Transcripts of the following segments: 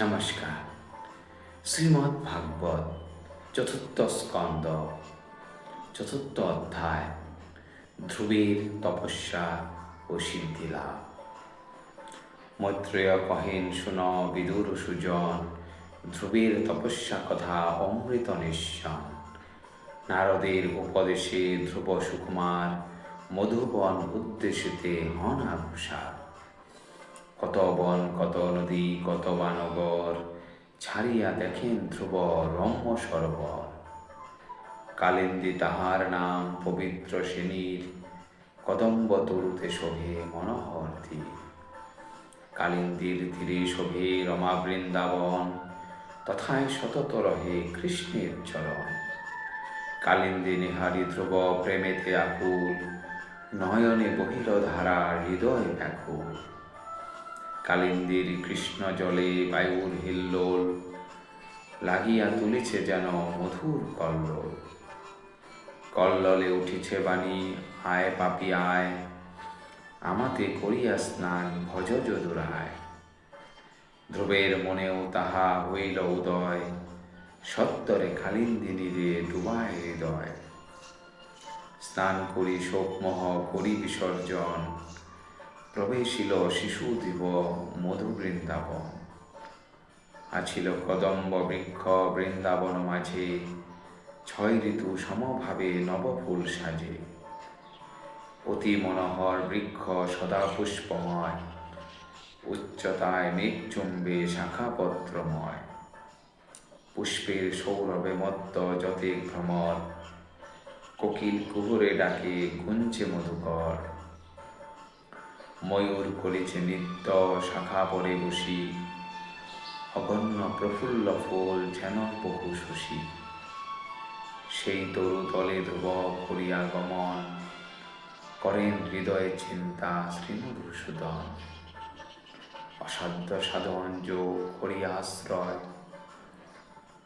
নমস্কার। শ্রীমদ্ ভাগবত চতুর্থ স্কন্দ, চতুর্থ অধ্যায়, ধ্রুবের তপস্যা ও সিদ্ধিলাভ। মৈত্রেয় কহেন, শুন বিদুর সুজন, ধ্রুবের তপস্যা কথা অমৃত নিঃসন। নারদের উপদেশে ধ্রুব সুকুমার, মধুবন উদ্দেশ্যেতে হন আগ্রসর। কত বন, কত নদী, কত বানগর, ছাড়িয়া দেখেন ধ্রুব রম্য সরোবর। কালিন্দী তাহার নাম, পবিত্র শ্রেণীর, কদম্ব তরুতে শোভে মনোহর তীর। কালিন্দীর তীরে শোভে রমা বৃন্দাবন, তথায় সতত রহে কৃষ্ণের চরণ। কালিন্দী নিহারি ধ্রুব প্রেমেতে আকুল, নয়নে বহিল ধারা হৃদয় ব্যাকুল। কালিন্দীর কৃষ্ণ জলে বায়ুর হিল্লোল, লাগিয়া তুলিছে যেন মধুর কল্লোল। কল্লোলে উঠিছে বাণী, আয় পাপী আয়, আমাতে করিয়া স্নান ভজ যদুরায়। ধ্রুবের মনেও তাহা হইল উদয়, সত্তরে কালিন্দী নীরে ডুবায় হৃদয়। স্নান করি শোকমোহ করি বিসর্জন, প্রবেশিল শিশুদিব মধু বৃন্দাবন। আছিল কদম্ব বৃক্ষ বৃন্দাবন মাঝে, ছয় ঋতু সমভাবে নবফুল সাজে। অতি মনোহর বৃক্ষ সদা পুষ্পময়, উচ্চতায় মেঘচুম্বে শাখাপত্রময়। পুষ্পের সৌরভে মত্ত যতে ভ্রমর, কোকিল কুহুরে ডাকে গুঞ্জে মধুকর। ময়ূর করিছে নিত্য শাখা পরে বসি, অগণ্য প্রফুল্ল ফুল যেন বহু শশী। সেই তরু তলে ধ্রুব করিয়া গমন, করেন হৃদয়ে চিন্তা শ্রীমধুসূদন। অসাধ্য সাধন যোগ করিয়া আশ্রয়,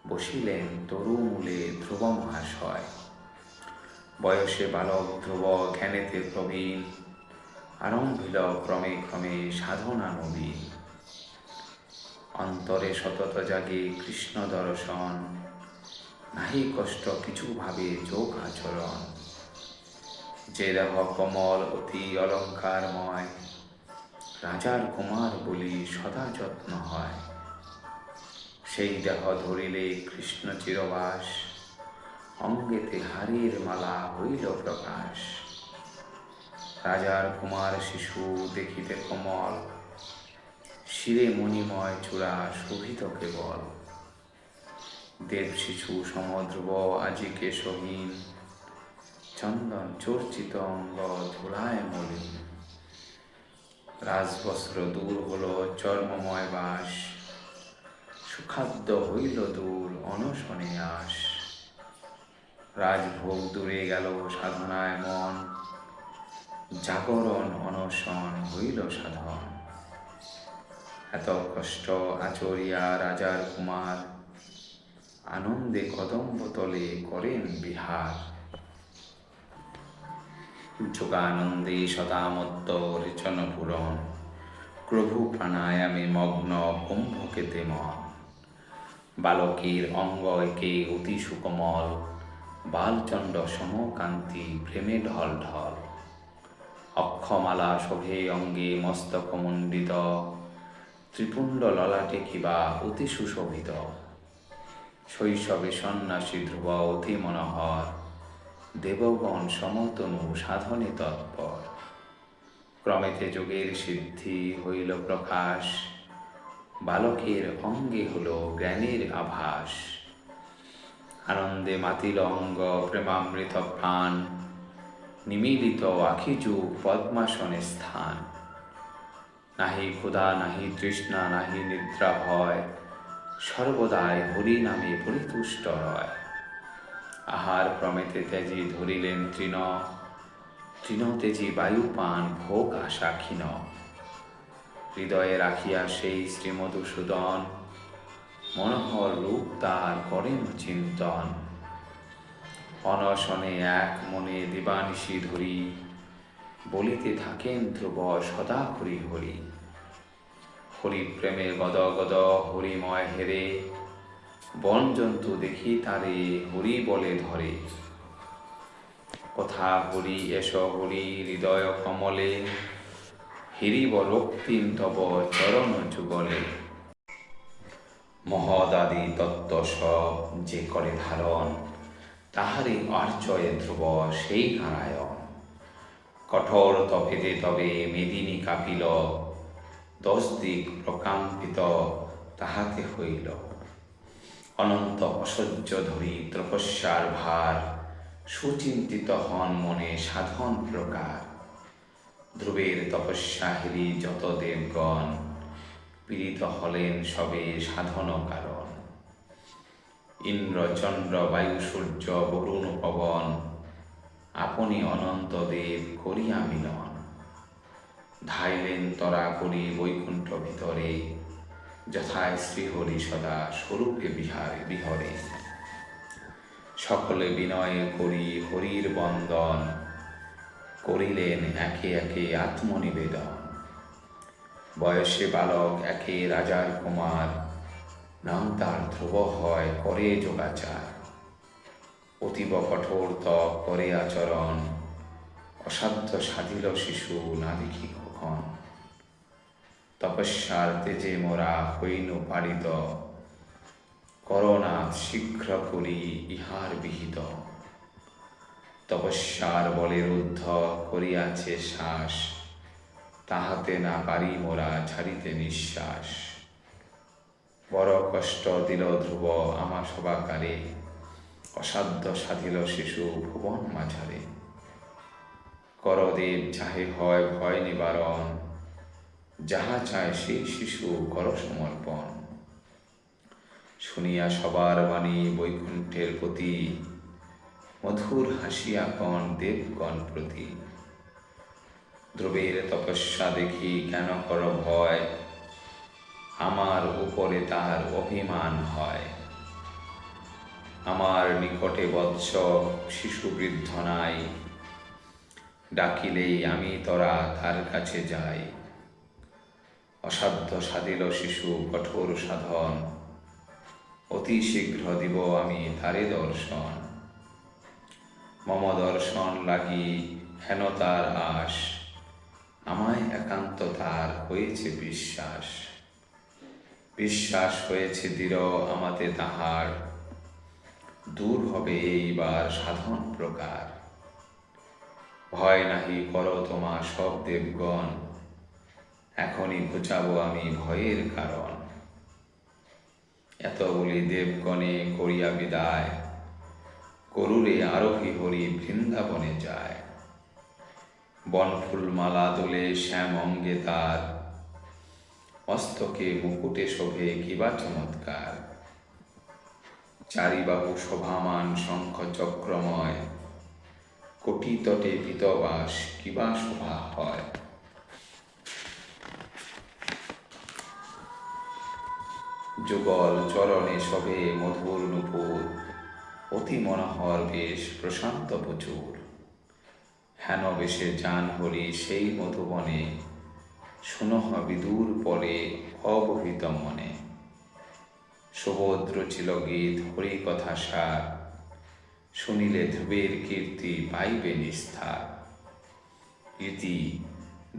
বসিলেন তরু মূলে ধ্রুব মহাশয়। বয়সে বালক ধ্রুব জ্ঞানেতে প্রবীণ, আরম্ভিল ক্রমে ক্রমে সাধনা নবীন। অন্তরে সতত জাগে কৃষ্ণ দর্শন, নাহি কষ্ট কিছু ভাবে যোগ আচরণ। যে দেহ কমল অতি অলঙ্কারময়, রাজার কুমার বলি সদা যত্ন হয়। সেই দেহ ধরিলে কৃষ্ণ চিরবাস, অঙ্গেতে হারের মালা হইল প্রকাশ। রাজার কুমার শিশু দেখিতে কোমল, শিরে মণিময় চূড়া শোভিত কেবল। দেব শিশু সমধ্রুব আজিকে সহীন, চন্দন চর্চিত অঙ্গ ধুলায় মলিন। রাজবস্ত্র দূর হল চর্মময় বাস, সুখাদ্য হইল দূর অনশনে আস। রাজভোগ দূরে গেল সাধনায় মন, জাগরণ অনশন হইল সাধন। এত কষ্ট আচরিয়া রাজার কুমার, আনন্দে কদম্ব তলে করেন বিহার। যোগানন্দে সদামত্ত রেচন পুরন, প্রভু প্রাণায়ামে মগ্ন কুম্ভকেতে মন। বালকের অঙ্গ একে অতি সুকোমল, বালচণ্ড সমকান্তি প্রেমে ঢল ঢল। অক্ষমালা শোভে অঙ্গে মস্তকমণ্ডিত, ত্রিপুণ্ড ললাটে কিবা অতি সুশোভিত। শৈশবে সন্ন্যাসী ধ্রুব অতি মনোহর, দেবগণ সমতনু সাধনে তৎপর। ক্রমেতে যোগের সিদ্ধি হইল প্রকাশ, বালকের অঙ্গে হল জ্ঞানের আভাস। আনন্দে মাতিল অঙ্গ প্রেমামৃত প্রাণ, নিমীলিত আখিযু পদ্মাসনে স্থান। নাহি ক্ষুধা নাহি তৃষ্ণা নাহি নিদ্রা ভয়, সর্বদাই হরি নামে পরিতুষ্ট রয়। আহার ক্রমেতে ত্যাজি ধরিলেন তৃণ, তৃণ তেজি বায়ুপান ভোগ আশা ক্ষীণ। হৃদয়ে রাখিয়া সেই শ্রীমধুসূদন, মনোহর রূপ তার করেন চিন্তন। অনশনে এক মনে দিবানিশি ধরি, বলিতে থাকেন ধ্রুব সদা হরি হরি। হরি প্রেমে গদ গদ হরিময় হেরে, বন জন্তু দেখি তারে হরি বলে ধরে। কথা হরি এস হরি হৃদয় কমলে, হিরিব রক্তিম তব চরণ যুগলে। মহদাদি তত্ত্ব সব যে করে ধারণ, তাহারে আর্চয়ে ধ্রুব সেই নারায়ণ। কঠোর তপেতে তবে মেদিনী কাঁপিল, 10 দিক প্রকাম্পিত তাহাতে হইল। অনন্ত অসহ্য ধরি তপস্যার ভার, সুচিন্তিত হন মনে সাধন প্রকার। ধ্রুবের তপস্যা হেরি যত দেবগণ, পীড়িত হলেন সবে সাধন কারণ। ইন্দ্র চন্দ্র বায়ু সূর্য বরুণ পবন, আপনি অনন্ত দেব করিয়া মিলন। ধাইলেন তরা করি বৈকুণ্ঠ ভিতরে, যথায় শ্রীহরি সদা স্বরূপে বিহরে। সকলে বিনয় করি হরির বন্দন, করিলেন একে একে আত্মনিবেদন। বয়সে বালক একে রাজার কুমার, নাম তার ধ্রুব হয় করে যোগাচার। অতীব কঠোর তপ করে আচরণ, অসাধ্য সাধিল শিশু না দেখি কখন। তপস্যার তেজে মোরা হইনু পারিত, করোনাথ শীঘ্র করি ইহার বিহিত। তপস্যার বলে রুদ্ধ করিয়াছে শ্বাস, তাহাতে না পারি মোরা ছাড়িতে নিঃশ্বাস। বড় কষ্ট দিল ধ্রুব আমা সবাকারে, অসাধ্য সাধিল শিশু ভুবন মাঝারে। করদেব চাহে হয় ভয় নিবারণ, যাহা চায় সেই শিশু কর সমর্পণ। শুনিয়া সবার বাণী বৈকুণ্ঠের প্রতি, মধুর হাসিয়া কন দেবগণ প্রতি। ধ্রুবের তপস্যা দেখি কেন কর ভয়, আমার উপরে তার অভিমান হয়। আমার নিকটে বৎস শিশু বৃদ্ধ নাই, ডাকিলেই আমি তোরা তার কাছে যাই। অসাধ্য সাধিল শিশু কঠোর সাধন, অতি শীঘ্র দিব আমি তারে দর্শন। মম দর্শন লাগি হেন তার আশ, আমায় একান্ত তার হয়েছে বিশ্বাস। বিশ্বাস হয়েছে দৃঢ় আমাতে তাহার, দূর হবে এইবার সাধন প্রকার। ভয় নাহি করো তোমা সব দেবগণ, এখনই বুঝাবো আমি ভয়ের কারণ। এত বলি দেবগণে করিয়া বিদায়, গরুরে আরোহী হরি বৃন্দাবনে যায়। বনফুল মালা দোলে শ্যাম অঙ্গে তার, মস্তকে মুকুটে শোভে কিবা চমৎকার। চারিবাহু শোভামান শঙ্খ চক্রময়, কোটি তটে পীতবাস কিবা শোভা হয়। যুগল চরণে শোভে মধুর নূপুর, অতি মনোহর বেশ প্রশান্ত প্রচুর। হেন বেশে যান হরি সেই মধুবনে, শুনহ বিদুর পরে অবহিত মনে। সুভদ্র ছিল গীত হরি কথা সার, শুনিলে ধ্রুবের কীর্তি পাইবে নিস্তার। ইতি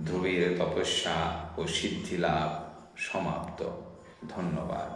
ধ্রুবের তপস্যা ও সিদ্ধি লাভ সমাপ্ত। ধন্যবাদ।